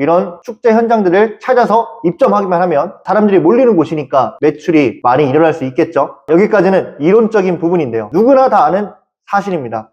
이런 축제 현장들을 찾아서 입점하기만 하면 사람들이 몰리는 곳이니까 매출이 많이 일어날 수 있겠죠. 여기까지는 이론적인 부분인데요. 누구나 다 아는 사실입니다.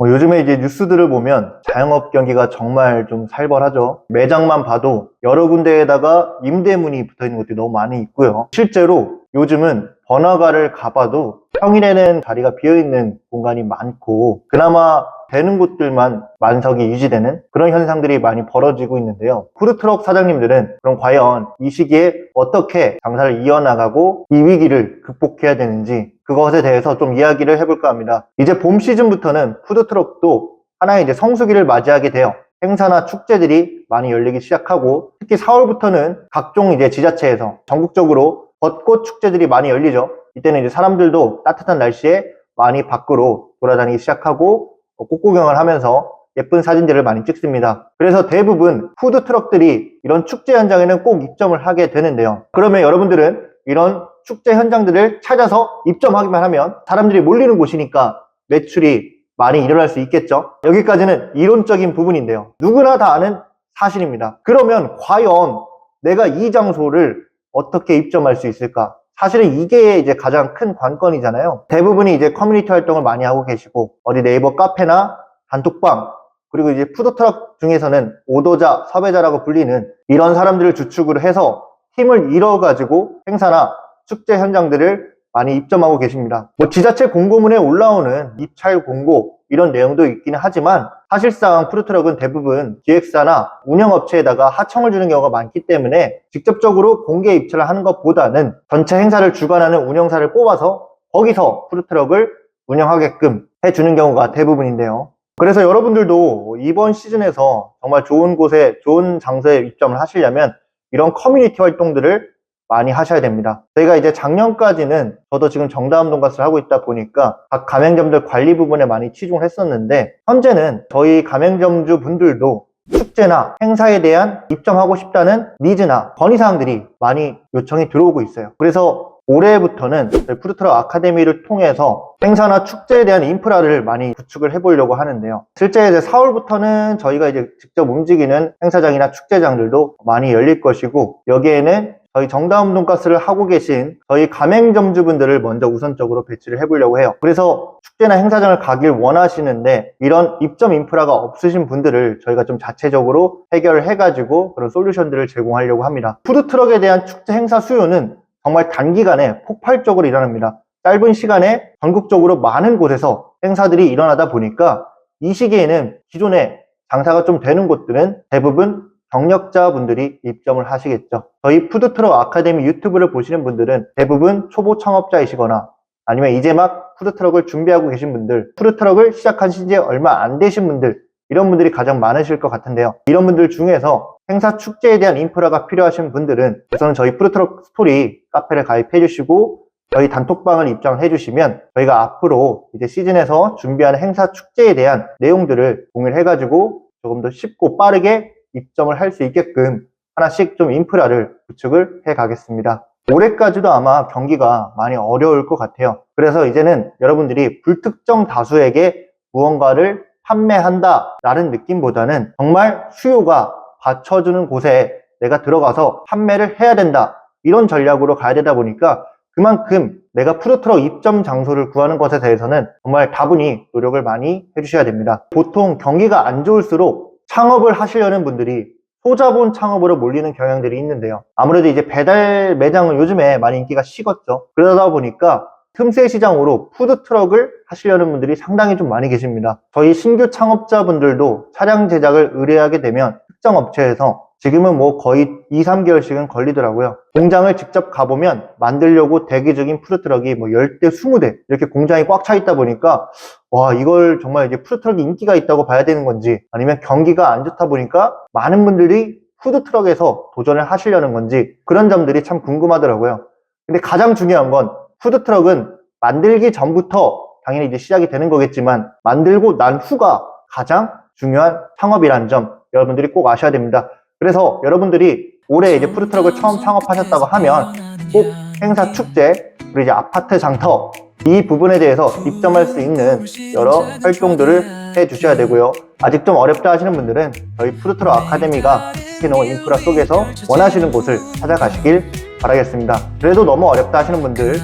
요즘에 이제 뉴스들을 보면 자영업 경기가 정말 좀 살벌하죠. 매장만 봐도 여러 군데에다가 임대문이 붙어 있는 것들이 너무 많이 있고요. 실제로 요즘은 번화가를 가봐도 평일에는 자리가 비어있는 공간이 많고 그나마 되는 곳들만 만석이 유지되는 그런 현상들이 많이 벌어지고 있는데요. 푸드트럭 사장님들은 그럼 과연 이 시기에 어떻게 장사를 이어나가고 이 위기를 극복해야 되는지 그것에 대해서 좀 이야기를 해볼까 합니다. 이제 봄 시즌부터는 푸드트럭도 하나의 이제 성수기를 맞이하게 돼요. 행사나 축제들이 많이 열리기 시작하고 특히 4월부터는 각종 이제 지자체에서 전국적으로 벚꽃 축제들이 많이 열리죠. 이때는 이제 사람들도 따뜻한 날씨에 많이 밖으로 돌아다니기 시작하고 꽃 구경을 하면서 예쁜 사진들을 많이 찍습니다. 그래서 대부분 푸드트럭들이 이런 축제 현장에는 꼭 입점을 하게 되는데요. 그러면 여러분들은 이런 축제 현장들을 찾아서 입점하기만 하면 사람들이 몰리는 곳이니까 매출이 많이 일어날 수 있겠죠. 여기까지는 이론적인 부분인데요. 누구나 다 아는 사실입니다. 그러면 과연 내가 이 장소를 어떻게 입점할 수 있을까? 사실은 이게 이제 가장 큰 관건이잖아요. 대부분이 이제 커뮤니티 활동을 많이 하고 계시고 어디 네이버 카페나 단톡방 그리고 이제 푸드트럭 중에서는 오더자, 섭외자라고 불리는 이런 사람들을 주축으로 해서 힘을 이뤄가지고 행사나 축제 현장들을 많이 입점하고 계십니다. 지자체 공고문에 올라오는 입찰 공고 이런 내용도 있기는 하지만 사실상 푸드트럭은 대부분 기획사나 운영업체에다가 하청을 주는 경우가 많기 때문에 직접적으로 공개 입찰을 하는 것보다는 전체 행사를 주관하는 운영사를 뽑아서 거기서 푸드트럭을 운영하게끔 해주는 경우가 대부분인데요. 그래서 여러분들도 이번 시즌에서 정말 좋은 곳에 좋은 장소에 입점을 하시려면 이런 커뮤니티 활동들을 많이 하셔야 됩니다. 저희가 이제 작년까지는 저도 지금 정다운 돈가스를 하고 있다 보니까 각 가맹점들 관리 부분에 많이 치중을 했었는데 현재는 저희 가맹점주 분들도 축제나 행사에 대한 입점하고 싶다는 니즈나 건의사항들이 많이 요청이 들어오고 있어요. 그래서 올해부터는 푸드트럭 아카데미를 통해서 행사나 축제에 대한 인프라를 많이 구축을 해보려고 하는데요. 실제 이제 4월부터는 저희가 이제 직접 움직이는 행사장이나 축제장들도 많이 열릴 것이고 여기에는 저희 정다운 돈가스를 하고 계신 저희 가맹점주분들을 먼저 우선적으로 배치를 해보려고 해요. 그래서 축제나 행사장을 가길 원하시는데 이런 입점 인프라가 없으신 분들을 저희가 좀 자체적으로 해결을 해가지고 그런 솔루션들을 제공하려고 합니다. 푸드트럭에 대한 축제 행사 수요는 정말 단기간에 폭발적으로 일어납니다. 짧은 시간에 전국적으로 많은 곳에서 행사들이 일어나다 보니까 이 시기에는 기존에 장사가 좀 되는 곳들은 대부분 경력자분들이 입점을 하시겠죠. 저희 푸드트럭 아카데미 유튜브를 보시는 분들은 대부분 초보 창업자이시거나 아니면 이제 막 푸드트럭을 준비하고 계신 분들, 푸드트럭을 시작하신 지 얼마 안 되신 분들 이런 분들이 가장 많으실 것 같은데요. 이런 분들 중에서 행사 축제에 대한 인프라가 필요하신 분들은 우선 저희 푸드트럭 스토리 카페를 가입해 주시고 저희 단톡방을 입장해 주시면 저희가 앞으로 이제 시즌에서 준비하는 행사 축제에 대한 내용들을 공유해 가지고 조금 더 쉽고 빠르게 입점을 할 수 있게끔 하나씩 좀 인프라를 구축을 해 가겠습니다. 올해까지도 아마 경기가 많이 어려울 것 같아요. 그래서 이제는 여러분들이 불특정 다수에게 무언가를 판매한다 라는 느낌보다는 정말 수요가 받쳐주는 곳에 내가 들어가서 판매를 해야 된다 이런 전략으로 가야 되다 보니까 그만큼 내가 푸드트럭 입점 장소를 구하는 것에 대해서는 정말 다분히 노력을 많이 해주셔야 됩니다. 보통 경기가 안 좋을수록 창업을 하시려는 분들이 소자본 창업으로 몰리는 경향들이 있는데요. 아무래도 이제 배달 매장은 요즘에 많이 인기가 식었죠. 그러다 보니까 틈새 시장으로 푸드트럭을 하시려는 분들이 상당히 좀 많이 계십니다. 저희 신규 창업자분들도 차량 제작을 의뢰하게 되면 특정 업체에서 지금은 뭐 거의 2-3개월씩은 걸리더라고요. 공장을 직접 가보면 만들려고 대기 중인 푸드트럭이 뭐 10대, 20대 이렇게 공장이 꽉 차 있다 보니까 와 이걸 정말 이제 푸드트럭이 인기가 있다고 봐야 되는 건지 아니면 경기가 안 좋다 보니까 많은 분들이 푸드트럭에서 도전을 하시려는 건지 그런 점들이 참 궁금하더라고요. 근데 가장 중요한 건 푸드트럭은 만들기 전부터 당연히 이제 시작이 되는 거겠지만 만들고 난 후가 가장 중요한 창업이라는 점 여러분들이 꼭 아셔야 됩니다. 그래서 여러분들이 올해 이제 푸드트럭을 처음 창업하셨다고 하면 꼭 행사 축제 그리고 이제 아파트 장터 이 부분에 대해서 입점할 수 있는 여러 활동들을 해 주셔야 되고요. 아직 좀 어렵다 하시는 분들은 저희 푸드트럭 아카데미가 시켜놓은 인프라 속에서 원하시는 곳을 찾아가시길 바라겠습니다. 그래도 너무 어렵다 하시는 분들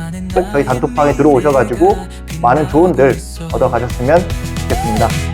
저희 단톡방에 들어오셔가지고 많은 조언들 얻어가셨으면 좋겠습니다.